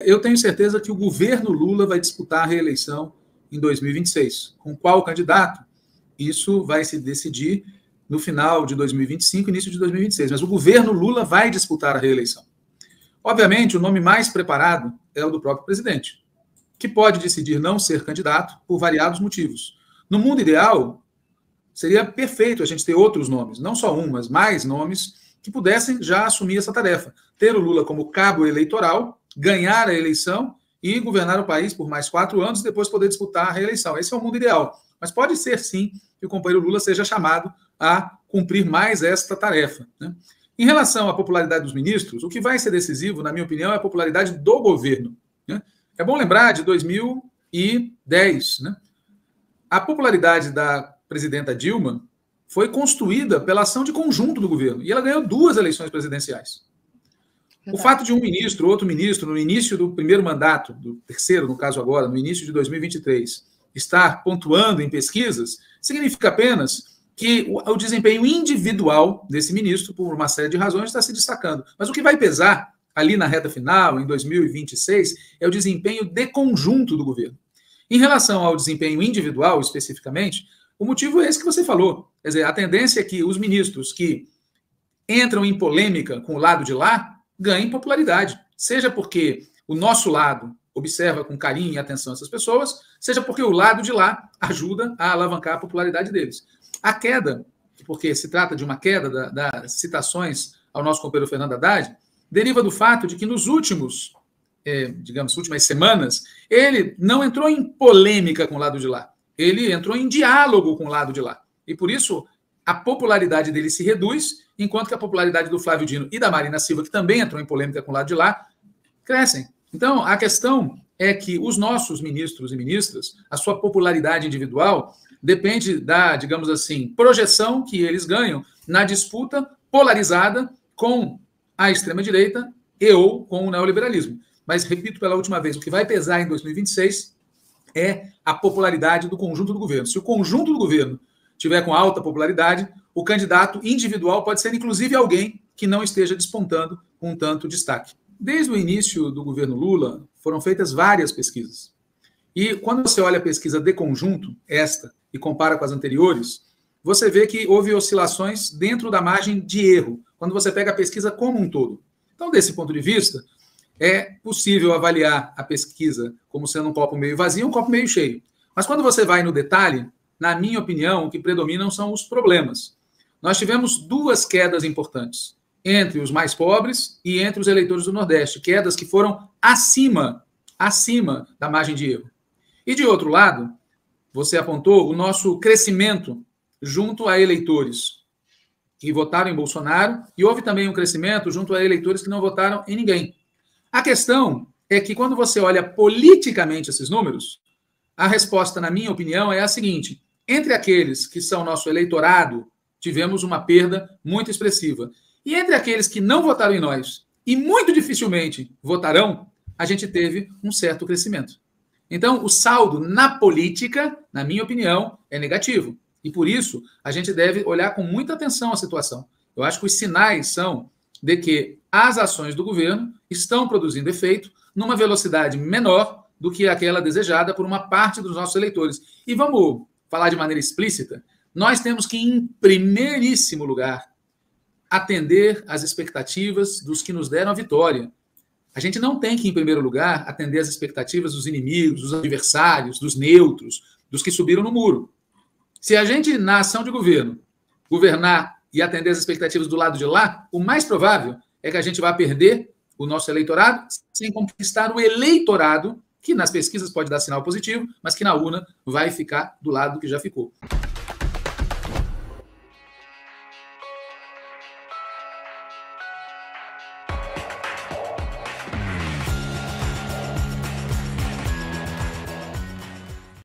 eu tenho certeza que o governo Lula vai disputar a reeleição em 2026. Com qual candidato? Isso vai se decidir no final de 2025, início de 2026. Mas o governo Lula vai disputar a reeleição. Obviamente, o nome mais preparado é o do próprio presidente, que pode decidir não ser candidato por variados motivos. No mundo ideal, seria perfeito a gente ter outros nomes, não só um, mas mais nomes que pudessem já assumir essa tarefa. Ter o Lula como cabo eleitoral, ganhar a eleição e governar o país por mais 4 anos e depois poder disputar a reeleição. Esse é o mundo ideal. Mas pode ser, sim, que o companheiro Lula seja chamado a cumprir mais esta tarefa, né? Em relação à popularidade dos ministros, o que vai ser decisivo, na minha opinião, é a popularidade do governo, né? É bom lembrar de 2010, né? A popularidade da presidenta Dilma foi construída pela ação de conjunto do governo, e ela ganhou 2 eleições presidenciais. O fato de um ministro, outro ministro, no início do primeiro mandato, do terceiro, no caso agora, no início de 2023, estar pontuando em pesquisas, significa apenas que o desempenho individual desse ministro, por uma série de razões, está se destacando. Mas o que vai pesar ali na reta final, em 2026, é o desempenho de conjunto do governo. Em relação ao desempenho individual, especificamente, o motivo é esse que você falou. Quer dizer, a tendência é que os ministros que entram em polêmica com o lado de lá ganhem popularidade. Seja porque o nosso lado observa com carinho e atenção essas pessoas, seja porque o lado de lá ajuda a alavancar a popularidade deles. A queda, porque se trata de uma queda das citações ao nosso companheiro Fernando Haddad, deriva do fato de que nos últimas semanas, ele não entrou em polêmica com o lado de lá. Ele entrou em diálogo com o lado de lá. E por isso, a popularidade dele se reduz, enquanto que a popularidade do Flávio Dino e da Marina Silva, que também entrou em polêmica com o lado de lá, crescem. Então, a questão é que os nossos ministros e ministras, a sua popularidade individual depende da, digamos assim, projeção que eles ganham na disputa polarizada com a extrema-direita e ou com o neoliberalismo. Mas, repito pela última vez, o que vai pesar em 2026 é a popularidade do conjunto do governo. Se o conjunto do governo tiver com alta popularidade, o candidato individual pode ser, inclusive, alguém que não esteja despontando com tanto destaque. Desde o início do governo Lula, foram feitas várias pesquisas. E quando você olha a pesquisa de conjunto, esta, e compara com as anteriores, você vê que houve oscilações dentro da margem de erro, quando você pega a pesquisa como um todo. Então, desse ponto de vista, é possível avaliar a pesquisa como sendo um copo meio vazio e um copo meio cheio. Mas quando você vai no detalhe, na minha opinião, o que predominam são os problemas. Nós tivemos 2 quedas importantes, entre os mais pobres e entre os eleitores do Nordeste, quedas que foram acima da margem de erro. E, de outro lado, você apontou o nosso crescimento junto a eleitores que votaram em Bolsonaro, e houve também um crescimento junto a eleitores que não votaram em ninguém. A questão é que, quando você olha politicamente esses números, a resposta, na minha opinião, é a seguinte: entre aqueles que são nosso eleitorado, tivemos uma perda muito expressiva. E entre aqueles que não votaram em nós e muito dificilmente votarão, a gente teve um certo crescimento. Então, o saldo na política, na minha opinião, é negativo. E, por isso, a gente deve olhar com muita atenção a situação. Eu acho que os sinais são de que as ações do governo estão produzindo efeito numa velocidade menor do que aquela desejada por uma parte dos nossos eleitores. E vamos falar de maneira explícita, nós temos que, em primeiríssimo lugar, atender às expectativas dos que nos deram a vitória. A gente não tem que, em primeiro lugar, atender às expectativas dos inimigos, dos adversários, dos neutros, dos que subiram no muro. Se a gente, na ação de governo, governar e atender às expectativas do lado de lá, o mais provável é que a gente vá perder o nosso eleitorado sem conquistar o eleitorado, que nas pesquisas pode dar sinal positivo, mas que na urna vai ficar do lado que já ficou.